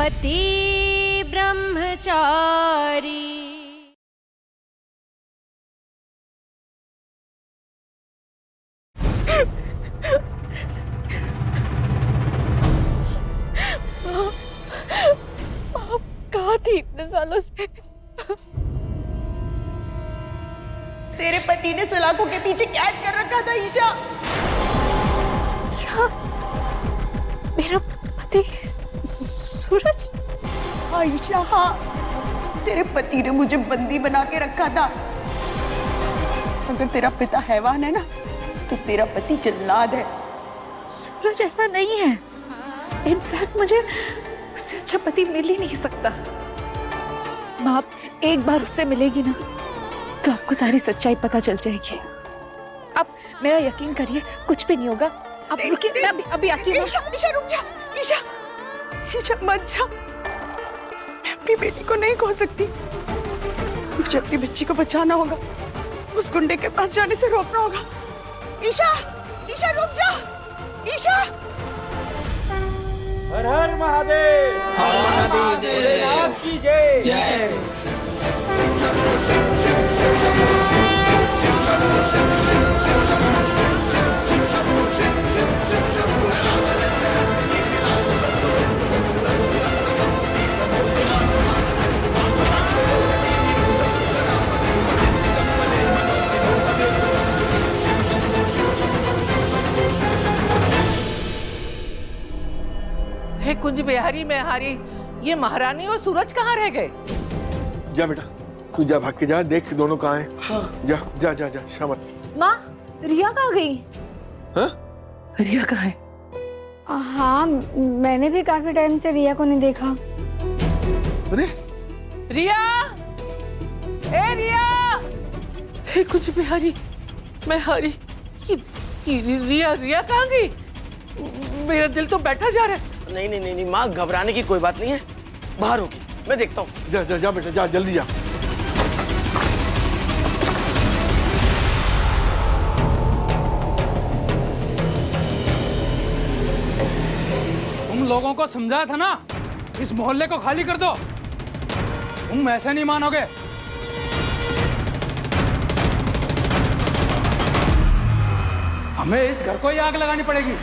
पति ब्रह्मचारी। आप कहाँ थी इतने सालों से? तेरे पति ने सलाखों के पीछे कैद कर रखा था ईशा। क्या? मेरा पति सूरज? हाँ ईशा हाँ, तेरे पति ने मुझे बंदी बना के रखा था। अगर तेरा पिता हैवान है ना, तो तेरा पति जल्लाद है। सूरज ऐसा नहीं है। इनफैक्ट मुझे उससे अच्छा पति मिल ही नहीं सकता। आप एक बार उससे मिलेगी ना, तो आपको सारी सच्चाई पता चल जाएगी। आप मेरा यकीन करिए, कुछ भी नहीं होगा। आप रुकिए, मैं अभी आती हूँ। ईशा रुक जा। ईशा मत जा। मैं अपनी बेटी को नहीं खो सकती। मुझे अपनी बच्ची को बचाना होगा। उस गुंडे के पास जाने से रोकना होगा। ईशा रुक जा। ईशा। हर हर महादेव। हर महादेव। भोलेनाथ की जय। जय। हे कुंज बिहारी में हारी, ये महारानी और सूरज कहाँ रह गए? जा बेटा, तू जा, भाग के जा, देख दोनों कहाँ हैं। हाँ। जा शामत। माँ, रिया कहाँ गई? हाँ? रिया कहाँ है? हाँ, मैंने भी काफी टाइम से रिया को नहीं देखा। अरे रिया, ए रिया! हे कुंज बिहारी मैं हारी, ये रिया कहाँ गई? मेरा दिल तो बैठा जा रहा है। नहीं माँ, घबराने की कोई बात नहीं है। बाहर होगी, मैं देखता हूँ। जा बेटा, जा जल्दी जा। तुम लोगों को समझाया था ना, इस मोहल्ले को खाली कर दो। तुम ऐसे नहीं मानोगे। हमें इस घर को ही आग लगानी पड़ेगी।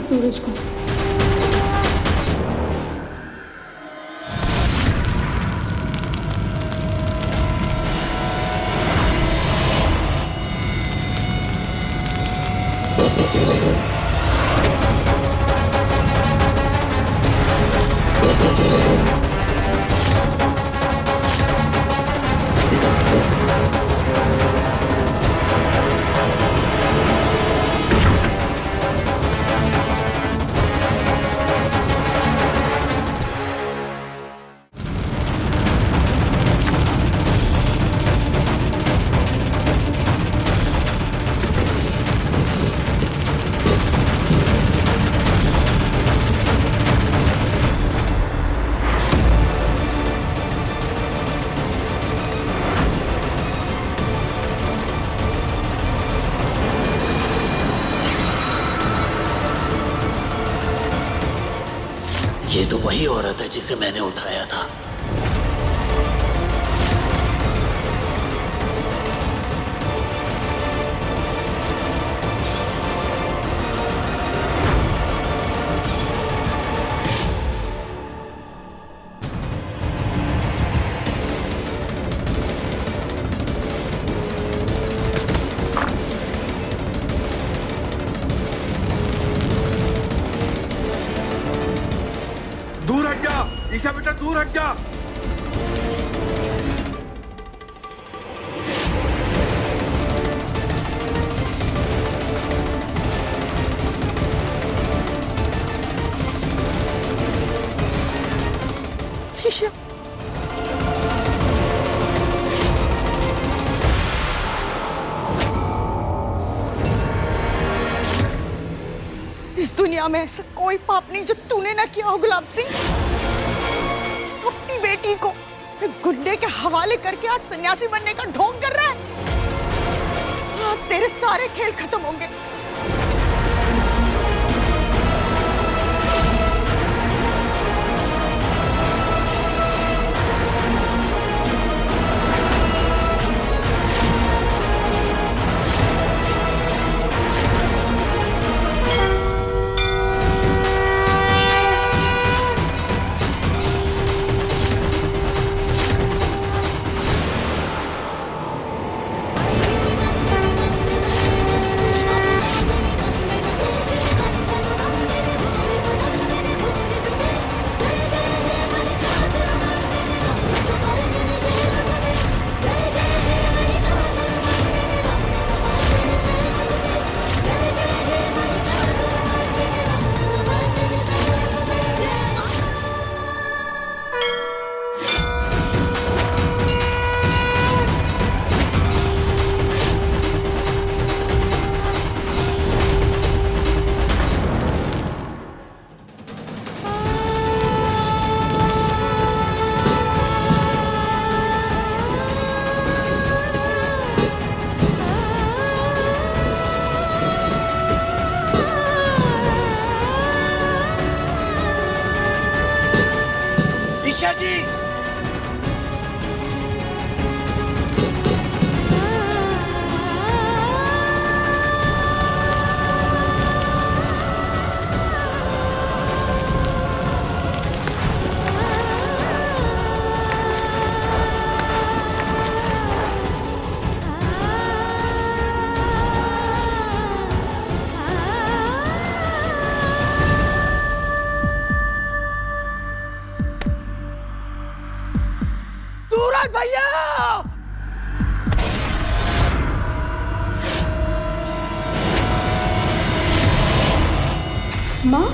सूरज को। ये तो वही औरत है जिसे मैंने उठाया था। ईशा बेटा दूर हट जा। ईशा, इस दुनिया में ऐसा कोई पाप नहीं जो तूने ना किया हो गुलाब सिंह। अपनी बेटी को एक गुंडे के हवाले करके आज सन्यासी बनने का ढोंग कर रहा है। आज तेरे सारे खेल खत्म होंगे। ईशा जी, सूरज भैया! माँ,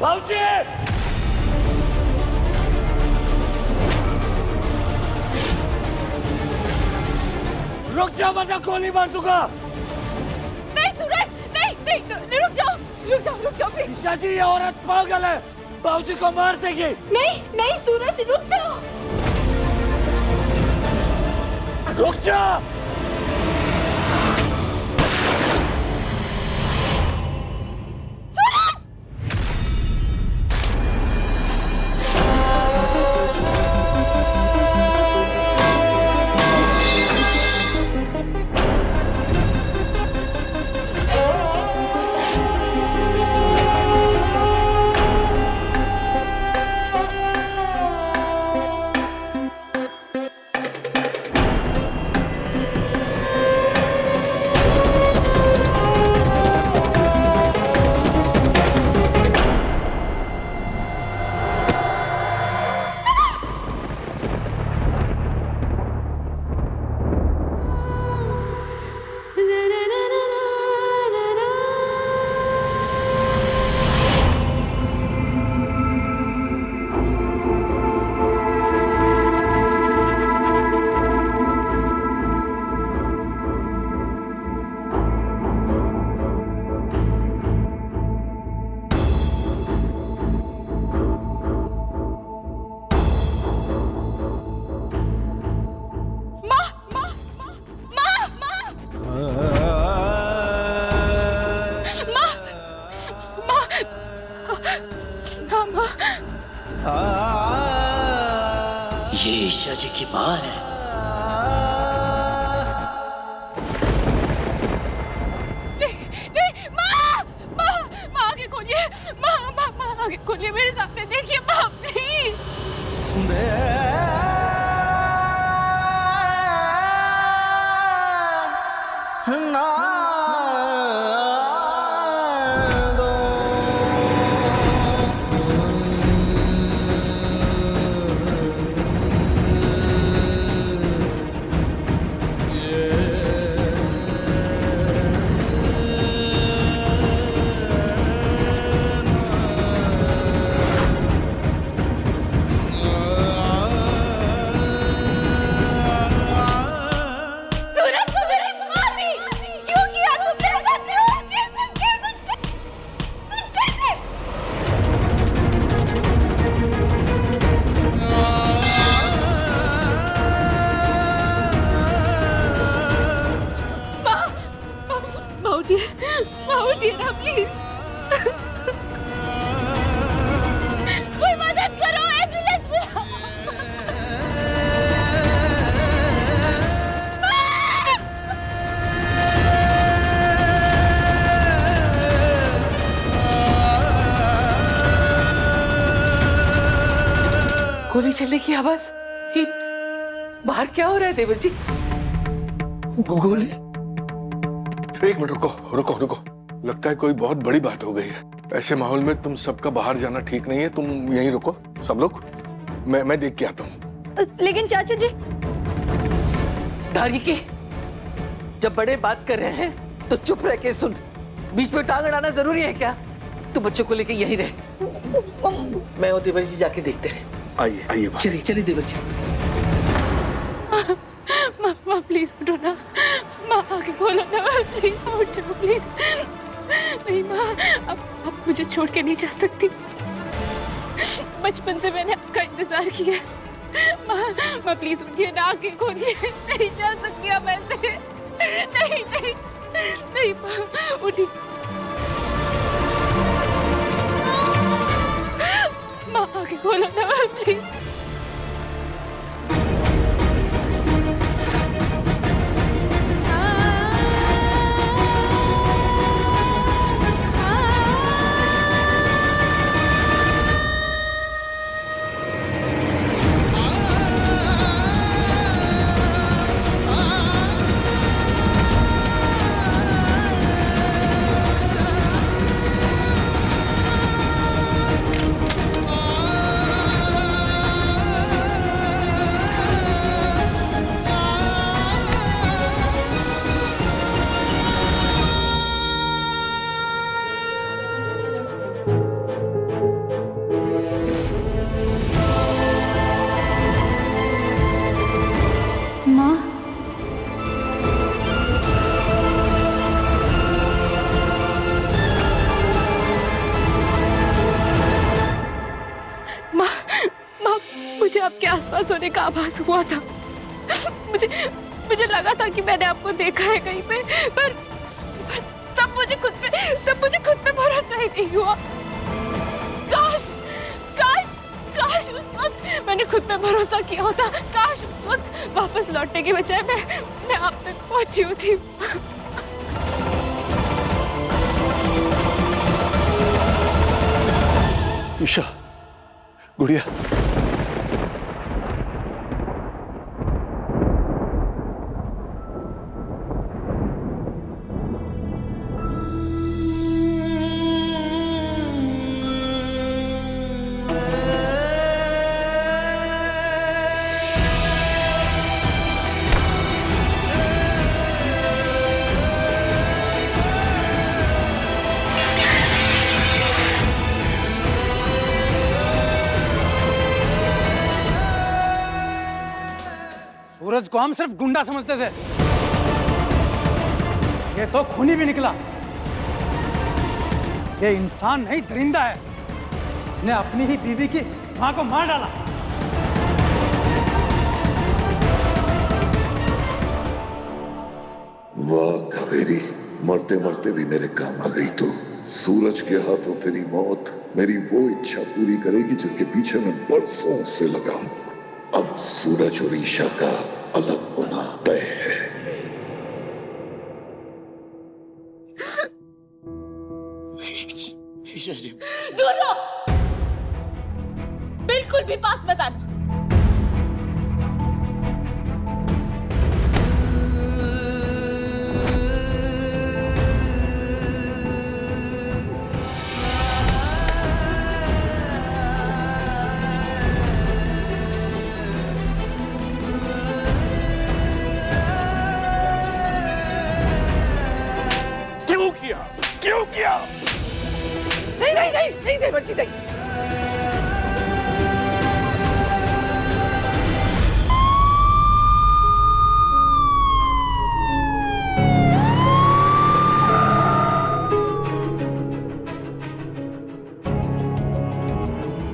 भाऊजी! रुक जा वरना गोली मार दूंगा। नहीं सूरज, नहीं, रुक जाओ प्लीज। ईशा जी, ये औरत पागल है, बाबूजी को मार देगी। नहीं सूरज, रुक जाओ। रुक जा। ये ईशा जी की माँ है। नहीं, माँ माँ माँ आगे खोलिए, माँ माँ माँ आगे खोलिए, मेरे सामने देखिए माँ प्लीज। सूरज को मेरी माँ दी, क्यों किया तुमने ऐसा? क्यों? कैसे? माँ उठिए ना प्लीज। कोई मदद करो, एम्बुलेंस बुलाओ। गोली चलने की आवाज। ये बाहर क्या हो रहा है देवर जी? गोली? एक मिनट, रुको रुको रुको। लगता है कोई बहुत बड़ी बात हो गई है। ऐसे माहौल में तुम सबका बाहर जाना ठीक नहीं है। तुम यहीं रुको सब लोग, मैं देख के आता हूँ। लेकिन चाचा जी। डारी के जब बड़े बात कर रहे हैं तो चुप रह के सुन। बीच में टांग अड़ाना जरूरी है क्या? तू बच्चों को लेके यहीं रहे, मैं और देवर जी जाके देखते रहे। आइए आइए बाहर। चलिए चलिए देवर जी। माँ प्लीज उठो ना, माँ आगे खोलो ना, प्लीज उठ जाओ प्लीज। नहीं माँ, अब मुझे छोड़ के नहीं जा सकती। बचपन से मैंने आपका इंतजार किया। माँ प्लीज उठिए ना, आगे खोलिए। नहीं जा सकती अब ऐसे। नहीं नहीं नहीं माँ उठिए। माँ आगे खोलो ना प्लीज। मुझे आपके आसपास होने का आभास हुआ था। मुझे लगा था कि मैंने आपको देखा है कहीं पे, पर तब मुझे खुद पे भरोसा ही नहीं हुआ। काश उस वक्त मैंने खुद पे भरोसा किया होता। काश उस वक्त वापस लौटने के बजाय मैं आप तक पहुंची होती। ईशा, गुड़िया, सूरज को हम सिर्फ गुंडा समझते थे, ये तो खूनी भी निकला। ये इंसान नहीं, दरिंदा है। इसने अपनी ही बीवी की मां को मार डाला। वाह कावेरी, मरते मरते भी मेरे काम आ गई। तो सूरज के हाथों तेरी मौत मेरी वो इच्छा पूरी करेगी जिसके पीछे मैं बरसों से लगा हूं। अब सूरज और ईशा का अलग होना तय है। ईशा जी, दूर रहो, बिल्कुल भी पास मत आना। क्यों किया? नहीं बच्ची नहीं।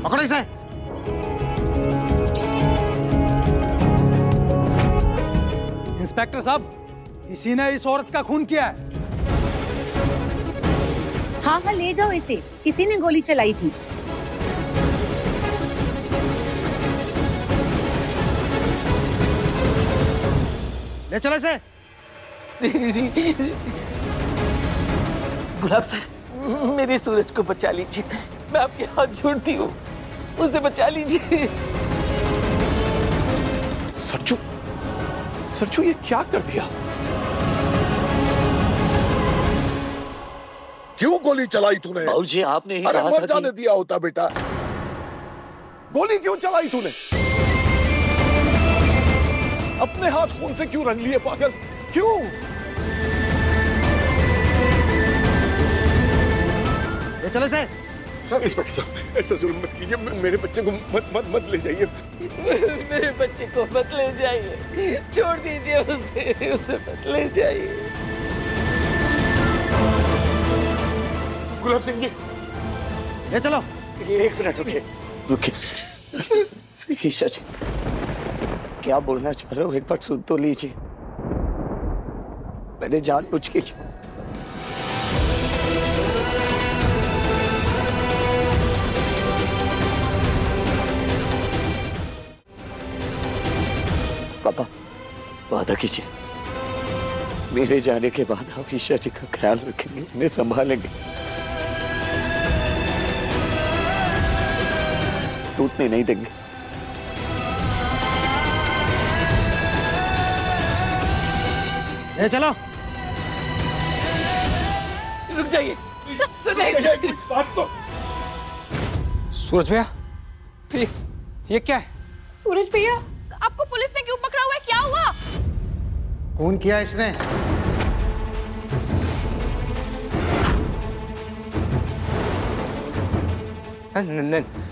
पकड़ो इसे। इंस्पेक्टर साहब, इसी ने इस औरत का खून किया है। हाँ, ले जाओ इसे, किसी ने गोली चलाई थी। ले चलो इसे। गुलाब सर, मेरे सूरज को बचा लीजिए, मैं आपके हाथ जोड़ती हूँ, उसे बचा लीजिए। सरजू ये क्या कर दिया? क्यों गोली चलाई तूने? बाबूजी, आपने ही अरे कहा मर था जाने दिया होता बेटा। गोली क्यों चलाई तूने? अपने हाथ खून से क्यों रंग लिए पागल? क्यों? ले चलो इसे। इंस्पेक्टर साहब, ऐसा जुल्म मत कीजिए, मेरे बच्चे को मत ले जाइए। मेरे बच्चे को मत ले जाइए, छोड़ दीजिए उसे मत ले जाइए। गुलाब सिंह जी, ले चलो। एक मिनट रुकिए। ईशा जी, क्या बोलना चाह रहे हो एक बार सुन तो लीजिए। मैंने जानबूझ के पापा, वादा कीजिए, मेरे जाने के बाद आप ईशा जी का ख्याल रखेंगे, उन्हें संभालेंगे, टूटने नहीं देंगे। ले चलो। रुक जाइए। बात तो सूरज भैया, ये क्या है? सूरज भैया, आपको पुलिस ने क्यों पकड़ा हुआ है? क्या हुआ? खून किया इसने।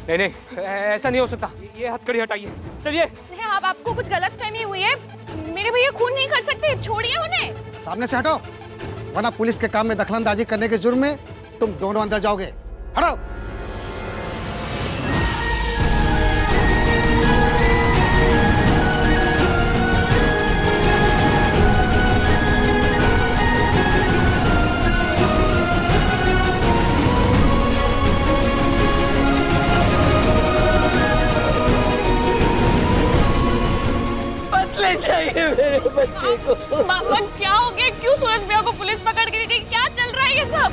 नहीं, ऐसा नहीं हो सकता। ये हथकड़ी हटाइए, चलिए। नहीं, अब आपको कुछ गलतफहमी हुई है। मेरे भैया खून नहीं कर सकते, छोड़िए उन्हें। सामने से हटो, वरना पुलिस के काम में दखलंदाजी करने के जुर्म में तुम दोनों अंदर जाओगे। हटो। ले जाइए मेरे बच्चे को। मामा, क्या हो गया? क्यों सूरज भैया को पुलिस पकड़ के गई? क्या चल रहा है ये सब?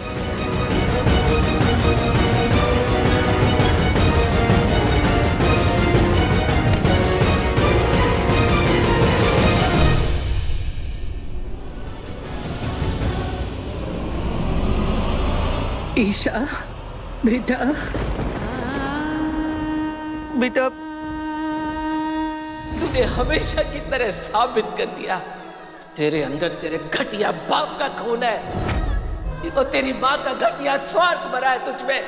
ईशा, बेटा, तूने हमेशा की तरह साबित कर दिया, तेरे अंदर तेरे घटिया बाप का खून है और तेरी माँ का घटिया स्वार्थ भरा है तुझमें।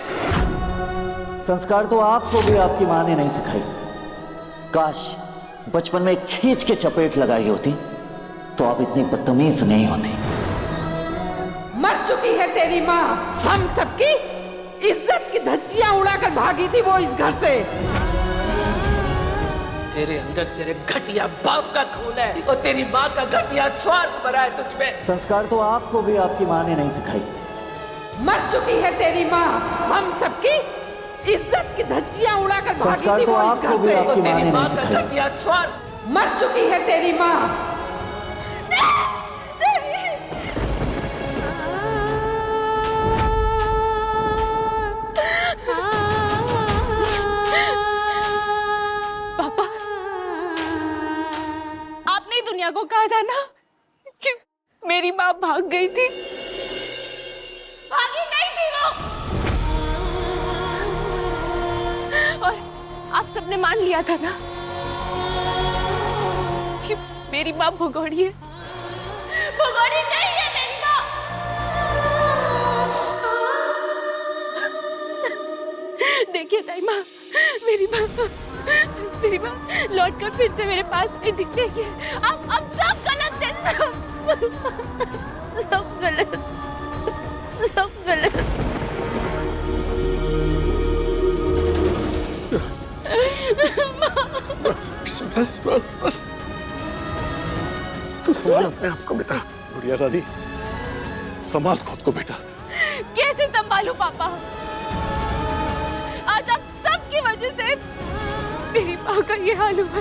संस्कार तो आपको भी आपकी माँ ने नहीं सिखाई। काश बचपन में खींच के चपेट लगाई होती तो आप इतनी बदतमीज नहीं होती। मर चुकी है तेरी माँ, हम सबकी इज्जत की धज्जियां उड़ाकर भागी थी वो इस घर से। तेरे अंदर तेरे घटिया बाप का खून है और तेरी माँ का घटिया स्वार्थ भरा है तुझमें। संस्कार तो आपको भी आपकी माँ ने नहीं सिखाई। मर चुकी है तेरी माँ, हम सबकी इज्जत की धज्जियां उड़ाकर भागी संस्कार थी तो वो इस आपको घर भी से। आपकी वो माँ तेरी ने माँ नहीं का सिखाई। घटिया स्वर, मर चुकी है तेरी माँ। पापा, आपने ही दुनिया को कहा था ना कि मेरी माँ भाग गई थी। भागी नहीं थी वो। और आप सबने मान लिया था ना कि मेरी माँ भगोड़ी है। भगोड़ी नहीं है मेरी माँ। देखिए ताई माँ, मेरी माँ लौट कर फिर से मेरे पास नहीं दिखेगी। अब सब गलत है, सब गलत, सब गलत। बस बस बस बस तू संभाल अपने आप को बेटा। गुड़िया रानी, संभाल खुद को बेटा। कैसे संभालूं पापा? आज आप सबकी वजह से मेरी माँ का ये हाल हुआ।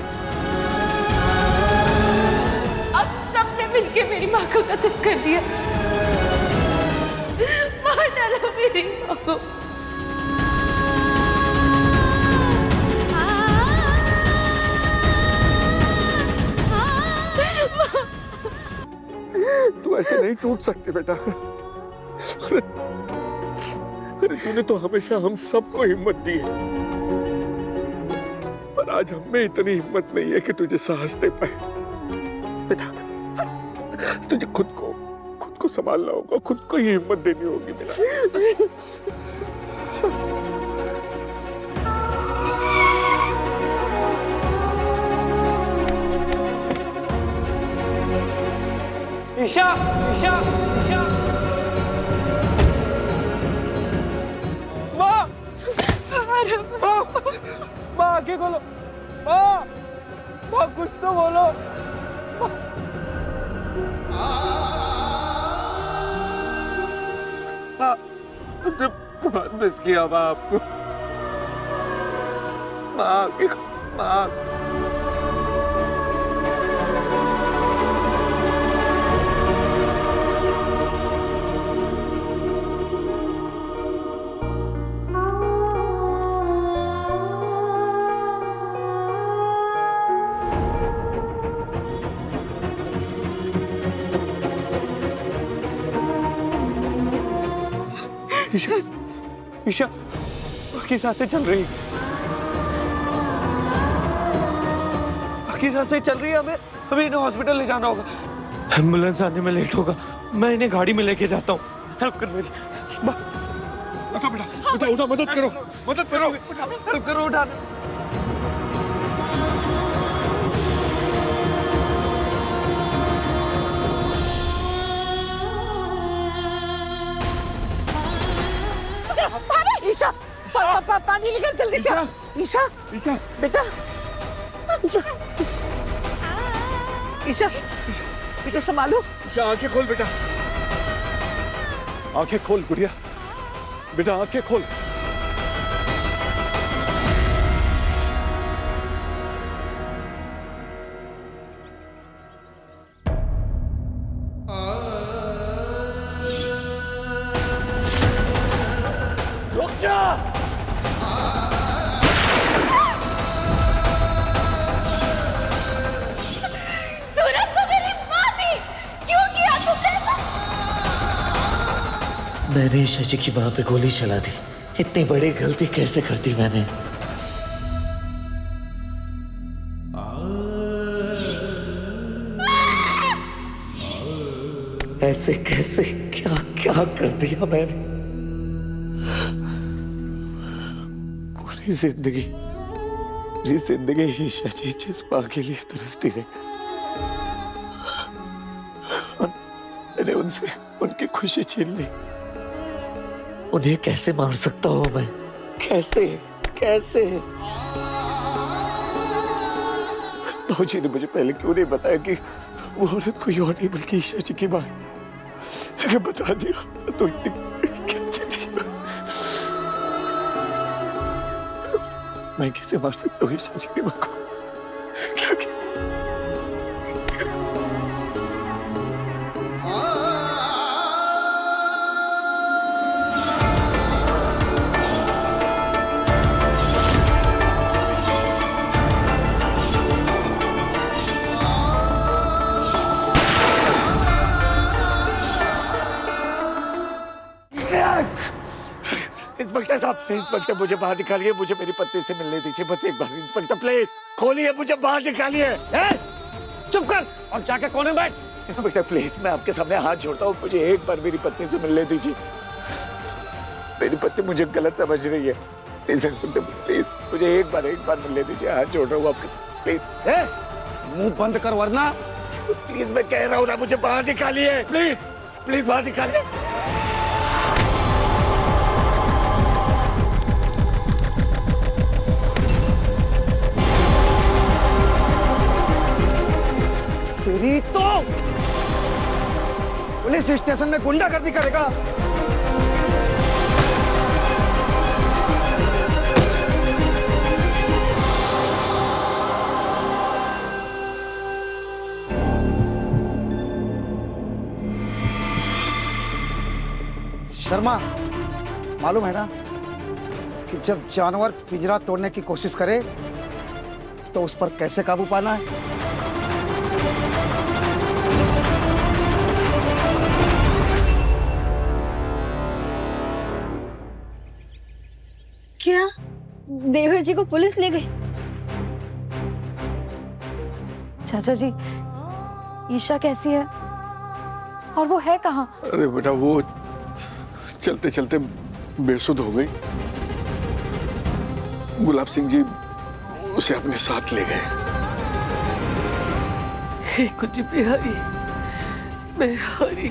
अब सबने मिलके मेरी माँ को कत्ल कर दिया, मार डाला मेरी माँ को। तू ऐसे नहीं टूट सकती बेटा। अरे तूने तो हमेशा हम सबको हिम्मत दी है, पर आज हमें इतनी हिम्मत नहीं है कि तुझे साहस दे पाए। बेटा, तुझे खुद को संभालना होगा, खुद को ही हिम्मत देनी होगी बेटा। ईशा, ईशा, ईशा। माँ, माँ आंखें खोलो। माँ कुछ तो बोलो। माँ, मुझे बहुत मिस किया माँ आपको। माँ आंखें खोलो, माँ। ईशा, ईशा, बाकी सांसें चल रही, बाकी सांसें चल रही है। हमें इन्हें हॉस्पिटल ले जाना होगा। एम्बुलेंस आने में लेट होगा, मैं इन्हें गाड़ी में लेके जाता हूँ। हेल्प कर मेरी। उठो बेटा, उठो उठो, मदद करो, मदद करो, हेल्प करो उठाने। ईशा, पानी लेकर जल्दी जा। ईशा, ईशा, बेटा, ईशा, बेटा संभालो। ईशा, आंखें खोल बेटा, आंखें खोल गुड़िया, बेटा आंखें खोल। रुक जा। सूरज को मेरी माँ थी, क्यों किया तुमने? मैंने ईशा जी की माँ पे गोली चला दी। इतनी बड़ी गलती कैसे कर दी मैंने? ऐसे कैसे, क्या क्या कर दिया मैंने? पूरी जिंदगी ईशा जी जिस माँ के लिए तरसती रही, मैंने उनसे उनकी खुशी छीन ली। उन्हें कैसे मार सकता हूँ मैं? कैसे कैसे? भाजी ने मुझे पहले क्यों नहीं बताया कि वो औरत कोई और नहीं बल्कि ईशा जी की माँ है? अगर बता दिया तो इतनी मैं कैसे मार सकता हूँ ईशा जी की माँ को? क्या क्या? इंस्पेक्टर साहब, इंस्पेक्टर मुझे बाहर निकालिए, मुझे मेरी पत्नी से मिलने दीजिए बस एक बार। इंस्पेक्टर प्लीज खोलिए, मुझे बाहर निकालिए। चुप कर और जाके कोने बैठ। इंस्पेक्टर प्लीज, मैं आपके सामने हाथ जोड़ता हूँ, मुझे एक बार मेरी पत्नी से मिलने दीजिए। मेरी पत्नी मुझे गलत समझ रही है। प्लीज इंस्पेक्टर प्लीज, मुझे एक बार मिलने दीजिए, हाथ जोड़ रहा हूँ आपके। प्लीज मुंह बंद कर वरना प्लीज, मैं कह रहा हूँ ना, मुझे बाहर निकालिए प्लीज, प्लीज बाहर निकालिए। तेरी तो पुलिस स्टेशन में गुंडागर्दी करेगा। शर्मा, मालूम है ना कि जब जानवर पिंजरा तोड़ने की कोशिश करे तो उस पर कैसे काबू पाना है। क्या देवर जी को पुलिस ले गई? चाचा जी, ईशा कैसी है और वो है कहाँ? अरे बेटा, वो चलते चलते बेसुध हो गई। गुलाब सिंह जी उसे अपने साथ ले गए। कुछ बिहारी, बिहारी,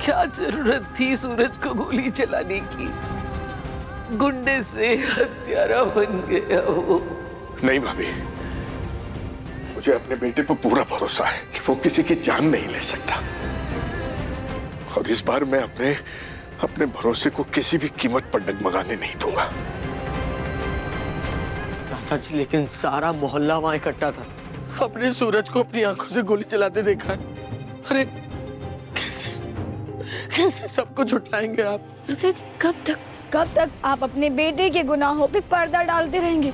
क्या जरूरत थी सूरज को गोली चलाने की? गुंडे से हत्यारा बन गया वो। नहीं भाभी, मुझे अपने बेटे पर पूरा भरोसा है कि वो किसी की जान नहीं ले सकता, और इस बार मैं अपने भरोसे को किसी भी कीमत पर डगमगाने नहीं दूंगा। चाचा जी, लेकिन सारा मोहल्ला वहां इकट्ठा था, सबने सूरज को अपनी आंखों से गोली चलाते देखा है। अरे कैसे सबको झुठलाएंगे आप? कब तक आप अपने बेटे के गुनाहों पे पर्दा डालते रहेंगे?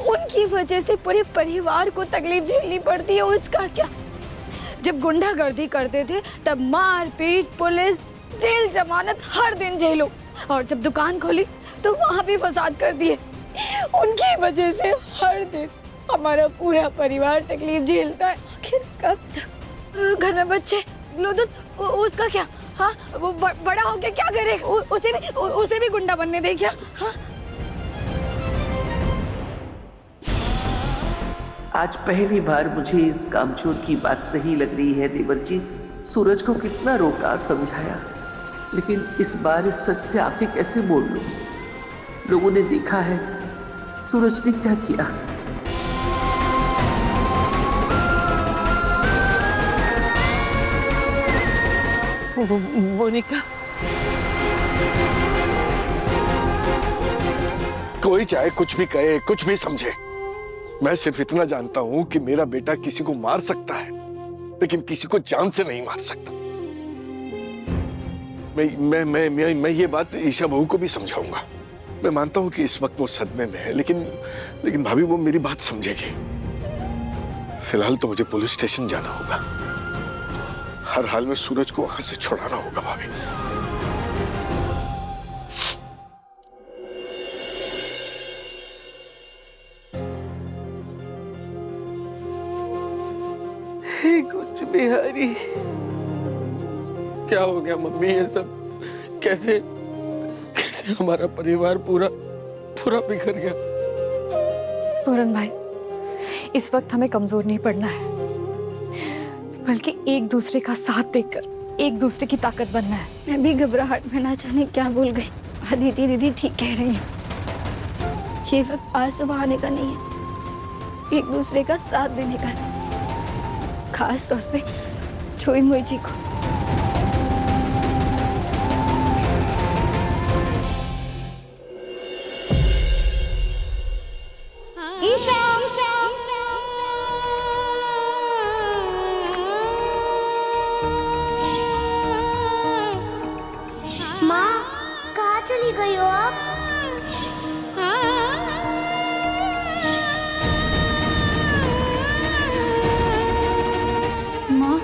उनकी वजह से पूरे परिवार को तकलीफ झेलनी पड़ती है, उसका क्या? जब गुंडागर्दी करते थे तब मार पीट, पुलिस, जेल, जमानत, हर दिन जेलों, और जब दुकान खोली तो वहां भी फसाद कर दिए। उनकी वजह से हर दिन हमारा पूरा परिवार तकलीफ झेलता है। आखिर कब तक? और घर में बच्चे लो तो उसका क्या? हाँ, वो बड़ा होके क्या करेगा? उसे भी गुंडा बनने दे क्या? हाँ? आज पहली बार मुझे इस कामचोर की बात सही लग रही है देवर जी। सूरज को कितना रोका, समझाया, लेकिन इस बार इस सच से आंखें कैसे मोड़ लूं? लोगों ने देखा है सूरज ने क्या किया। मोनिका, कोई चाहे कुछ भी कहे, कुछ भी समझे, मैं सिर्फ इतना जानता हूं कि मेरा बेटा किसी को मार सकता है, लेकिन किसी को जान से नहीं मार सकता। मैं ये बात ईशा बहू को भी समझाऊंगा। मैं मानता हूं कि इस वक्त वो सदमे में है, लेकिन भाभी वो मेरी बात समझेगी। फिलहाल तो मुझे पुलिस स्टेशन जाना होगा। हर हाल में सूरज को वहां से छुड़ाना होगा भाभी। कुछ बिहारी, क्या हो गया मम्मी? ये सब कैसे हमारा परिवार पूरा बिखर गया? पूरन भाई, इस वक्त हमें कमजोर नहीं पड़ना है, बल्कि एक दूसरे का साथ देकर एक दूसरे की ताकत बनना है। मैं भी घबराहट में ना जाने क्या भूल गई। अदिति दीदी ठीक कह रही है, ये वक्त आज सुबह आने का नहीं है, एक दूसरे का साथ देने का है, खास तौर पे छोई मोई जी को। ईशा माँ कहाँ चली गई हो आप? माँ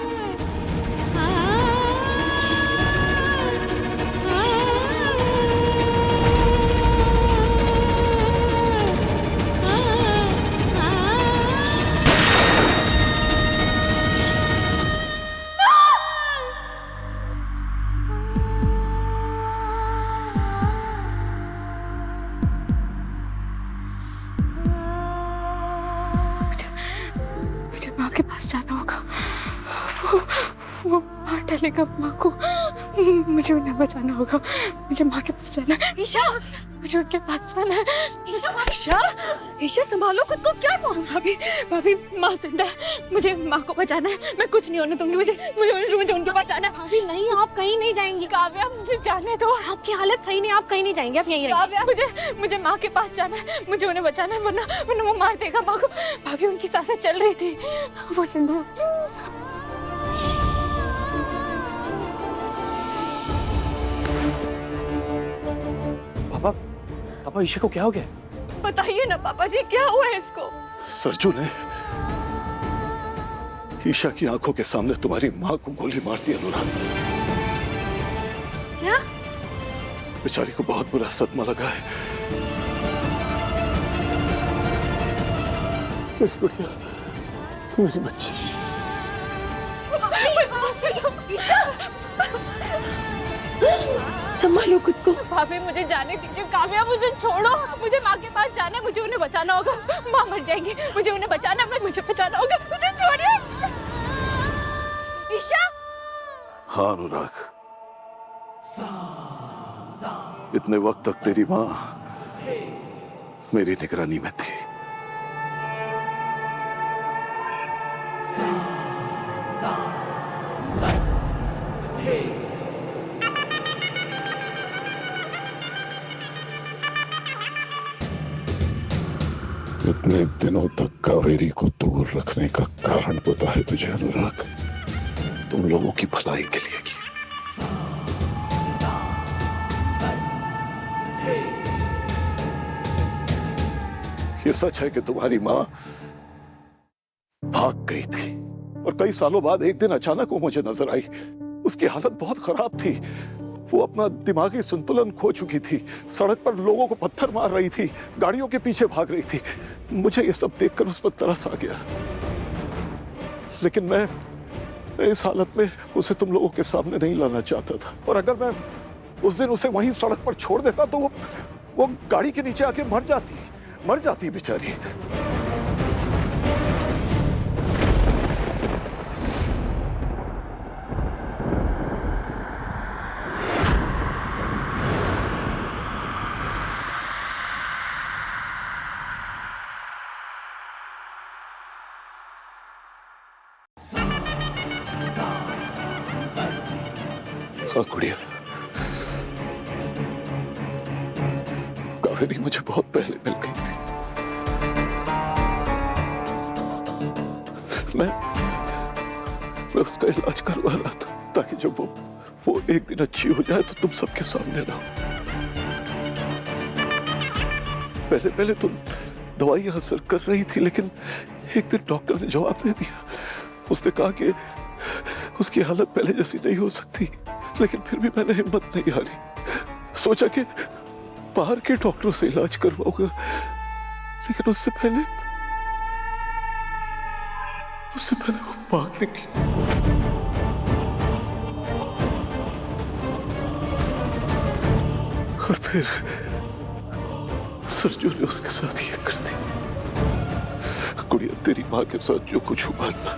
मुझे माँ के पास जाना होगा। वो मार डालेगा माँ को। मुझे उन्हें बचाना होगा। मुझे माँ के पास जाना है। ईशा मुझे उनके पास जाना है। ईशा ईशा ईशा संभालो खुद को। क्या हुआ? भाभी भाभी माँ जिंदा है। मुझे माँ को बचाना है। मैं कुछ नहीं होने दूंगी। मुझे उनके पास जाना है। भाभी नहीं, आप कहीं नहीं जाएंगी। काव्या मुझे जाने दो। आपकी हालत सही नहीं, आप कहीं नहीं जाएंगे। आप यहीं रहिए। काव्या मुझे माँ के पास जाना है। मुझे उन्हें बचाना है, वरना वो मार देगा माँ को। भाभी उनकी सांसें चल रही थी, वो जिंदा है। पापा ईशा को क्या हो गया? बताइए ना पापा जी, क्या हुआ है इसको? सरजू ने ईशा की आंखों के सामने तुम्हारी माँ को गोली मार दी। अनुराग, क्या? बेचारी को बहुत बुरा सदमा लगा है। मेरी गुड़िया, मेरी बच्ची। संभालो खुद को। भाभी मुझे जाने दीजिए। काव्या मुझे छोड़ो। मुझे माँ के पास जाना है। मुझे उन्हें बचाना होगा। माँ मर जाएंगी। मुझे उन्हें बचाना है। मुझे बचाना होगा। मुझे छोड़िए। ईशा। हाँ अनुराग, इतने वक्त तक तेरी माँ मेरी निगरानी में थी। इतने दिनों तक कावेरी को दूर रखने का कारण पता है तुझे अनुराग? तुम लोगों की भलाई के लिए की। ये सच है कि तुम्हारी माँ भाग गई थी और कई सालों बाद एक दिन अचानक वो मुझे नजर आई। उसकी हालत बहुत खराब थी। वो अपना दिमागी संतुलन खो चुकी थी। सड़क पर लोगों को पत्थर मार रही थी, गाड़ियों के पीछे भाग रही थी। मुझे ये सब देखकर उस पर तरस आ गया, लेकिन मैं इस हालत में उसे तुम लोगों के सामने नहीं लाना चाहता था। और अगर मैं उस दिन उसे वहीं सड़क पर छोड़ देता तो वो गाड़ी के नीचे आके मर जाती बेचारी। हाँ गुड़िया, कावेरी मुझे बहुत पहले मिल गई थी। मैं उसका इलाज करवा रहा था ताकि जब वो एक दिन अच्छी हो जाए तो तुम सबके सामने लाओ। पहले तो दवाइयां असर कर रही थी, लेकिन एक दिन डॉक्टर ने जवाब दे दिया। उसने कहा कि उसकी हालत पहले जैसी नहीं हो सकती, लेकिन फिर भी मैंने हिम्मत नहीं हारी। सोचा कि बाहर के डॉक्टरों से इलाज करवाऊंगा, लेकिन उससे पहले वो भाग निकली। और फिर सरजू ने उसके साथ ये कर दी। गुड़िया, तेरी माँ के साथ जो कुछ हुआ ना,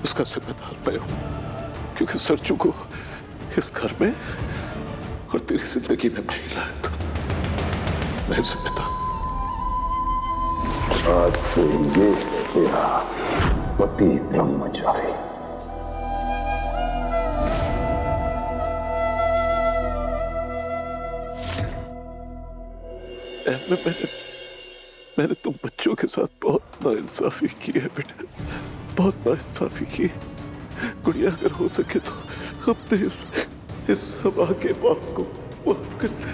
उसका जिम्मेदार मैं हूं, क्योंकि सरजू को इस घर में और तेरी जिंदगी में मैं ही लाया था। मैं जिम्मेदार। आज से ये तेरा पति ब्रह्मचारी। मैंने मैंने तुम बच्चों के साथ बहुत नाइंसाफी की है बेटा, बहुत नाइंसाफी की है। गुड़िया अगर हो सके तो अपने इस सभा के बाप को माफ कर दे,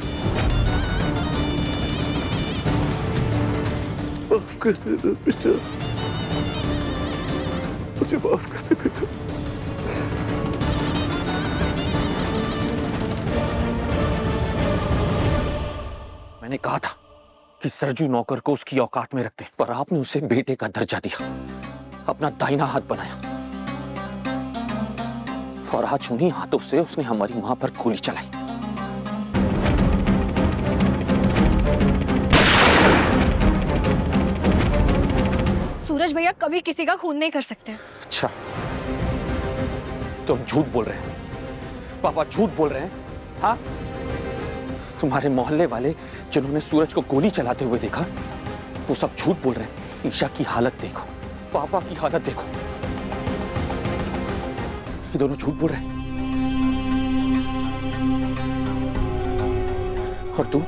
माफ कर देना बेटा, मुझे माफ कर दे बेटा। मैंने कहा था कि सरजू नौकर को उसकी औकात में रखते, पर आपने उसे बेटे का दर्जा दिया, अपना दाहिना हाथ बनाया, और आज उन्हीं हाथों से उसने हमारी मां पर गोली चलाई। सूरज भैया कभी किसी का खून नहीं कर सकते। अच्छा, तुम झूठ बोल रहे हैं, पापा झूठ बोल रहे हैं। हाँ, तुम्हारे मोहल्ले वाले जिन्होंने सूरज को गोली चलाते हुए देखा, वो सब झूठ बोल रहे हैं। ईशा की हालत देखो, पापा की हालत देखो, ये दोनों झूठ बोल रहे हैं। और तू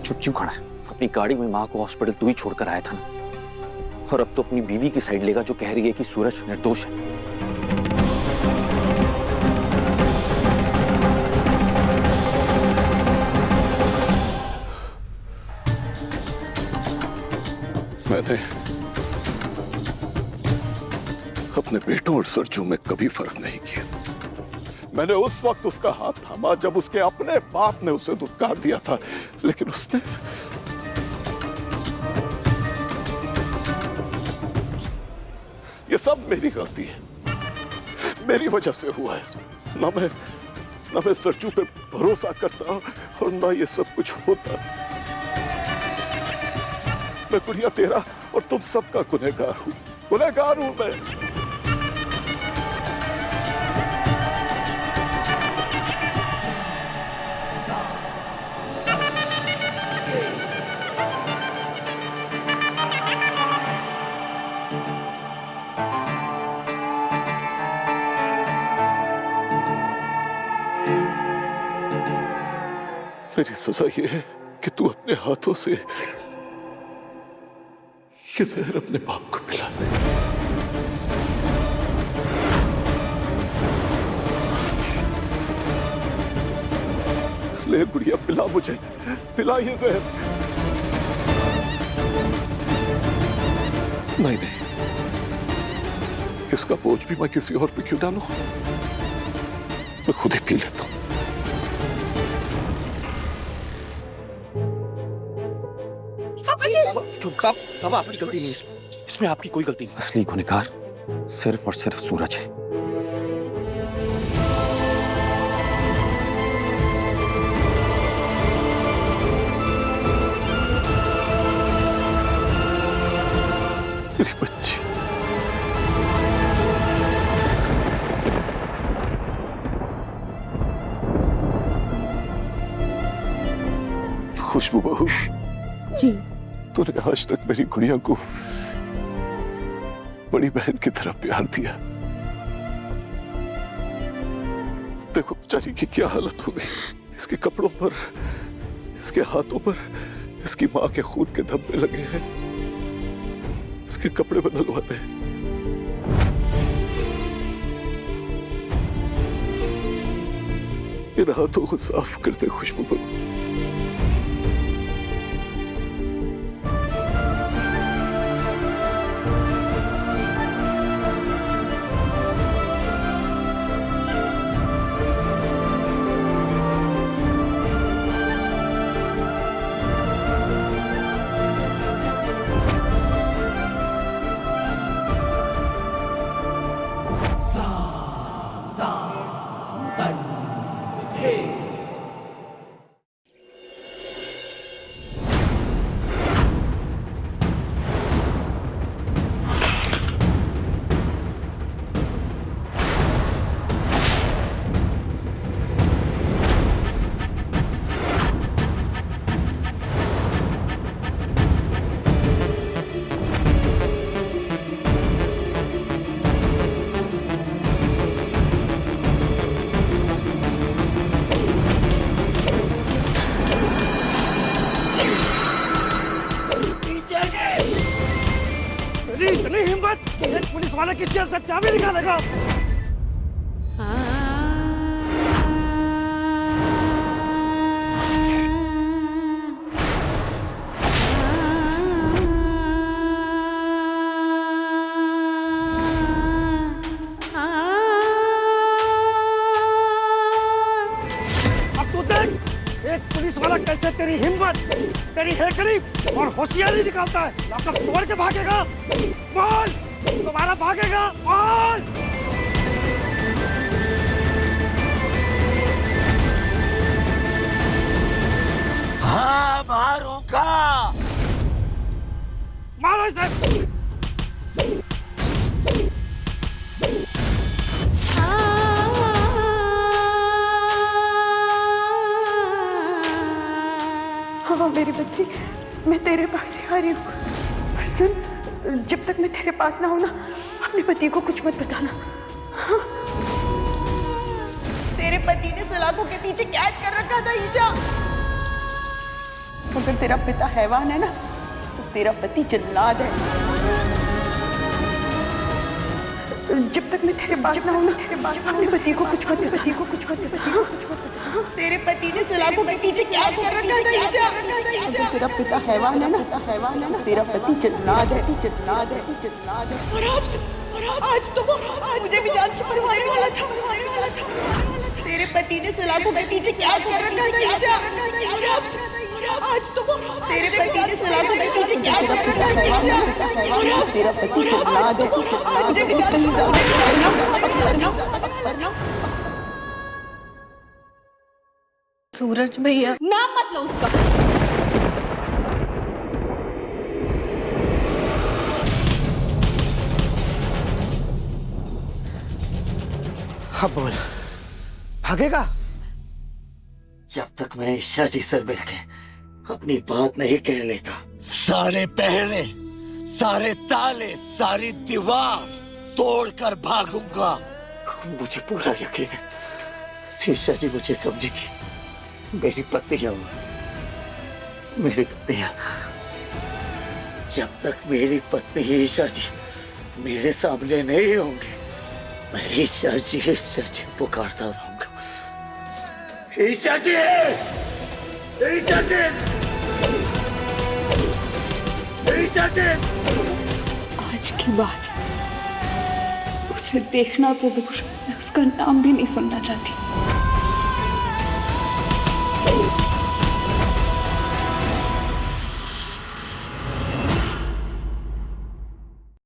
चुप क्यों खड़ा है? अपनी गाड़ी में मां को हॉस्पिटल तू ही छोड़कर आया था ना, और अब तो अपनी बीवी की साइड लेगा जो कह रही है कि सूरज निर्दोष है। मैंने अपने बेटों और सरजू में कभी फर्क नहीं किया। मैंने उस वक्त उसका हाथ थामा जब उसके अपने बाप ने उसे धुतकार दिया था, लेकिन उसने ये सब मेरी गलती है, मेरी वजह से हुआ है सब। ना मैं सरजू पे भरोसा करता और ना ये सब कुछ होता। मैं गुड़िया तेरा और तुम सबका गुनहगार हूं, गुनहगार हूं मैं। मेरी सजा ये है कि तू अपने हाथों से ये जहर अपने बाप को पिला दे। ले गुड़िया, पिला मुझे, पिला ये जहर। नहीं, इसका बोझ भी मैं किसी और पे क्यों डालूं? मैं खुद ही पी लेता हूं। चुप, पापा आपकी गलती नहीं, इसमें आपकी कोई गलती नहीं। असली गुनहगार सिर्फ और सिर्फ सूरज है। मेरी बच्ची, खुशबू बहू जी। तूने आज तक मेरी गुड़िया को बड़ी बहन की तरह प्यार दिया। देखो बेचारी की क्या हालत हो गई, इसके कपड़ों पर, इसके हाथों पर इसकी मां के खून के धब्बे लगे हैं। इसके कपड़े बदलवाते हैं। इन हाथों को साफ करते खुशबू बहू। तेरी हिम्मत एक पुलिस वाले की जेब से चाबी निकालेगा? अब तू देख एक पुलिस वाला कैसे तेरी हिम्मत, तेरी हेकड़ी और होशियारी निकालता है। लॉकअप तोड़ के भागेगा। बोल, तुम्हारा भागेगा? बोल। हाँ मारूंगा। मारो इसे। हाँ मेरी बच्ची, मैं तेरे पास ही आ रही हूँ। पर सुन, जब तक मैं तेरे पास ना हूं ना, अपने पति को कुछ मत बताना। हाँ? तेरे पति ने सलाखों के पीछे कैद कर रखा था ईशा। अगर तेरा पिता हैवान है ना, तो तेरा पति जल्लाद है। जब तक मैं तेरे पास ना हूं ना, अपने पति को कुछ मत बताना। तेरे पति ने सलाखों के पीछे कैद कर रखा था ईशा। अगर तेरा पिता हैवान है ना, तो तेरा पति जल्लाद है। और आज तो मुझे भी जान से मरवाने वाला था। तेरे पति ने सलाखों के पीछे कैद कर रखा था ईशा। आज तो तेरे पति ने सलाखों के पीछे कैद कर रखा था ईशा। तेरा पति जल्लाद है। मुझे भी जान से मरवाने वाला था। सूरज भैया, नाम मत लो उसका। हाँ बोल, भागेगा? जब तक मैं ईशा जी से मिलके अपनी बात नहीं कह लेता, सारे पहरे, सारे ताले, सारी दीवार तोड़कर भागूंगा। मुझे पूरा यकीन है ईशा जी मुझे समझेगी। मेरी पत्नियां, मेरी पत्नियां, जब तक मेरी पत्नी ईशा जी मेरे सामने नहीं होंगे, मैं ईशा जी पुकारता रहूंगा। ईशा जी, ईशा जी, ईशा जी। आज की बात, उसे देखना तो दूर, मैं उसका नाम भी नहीं सुनना चाहती।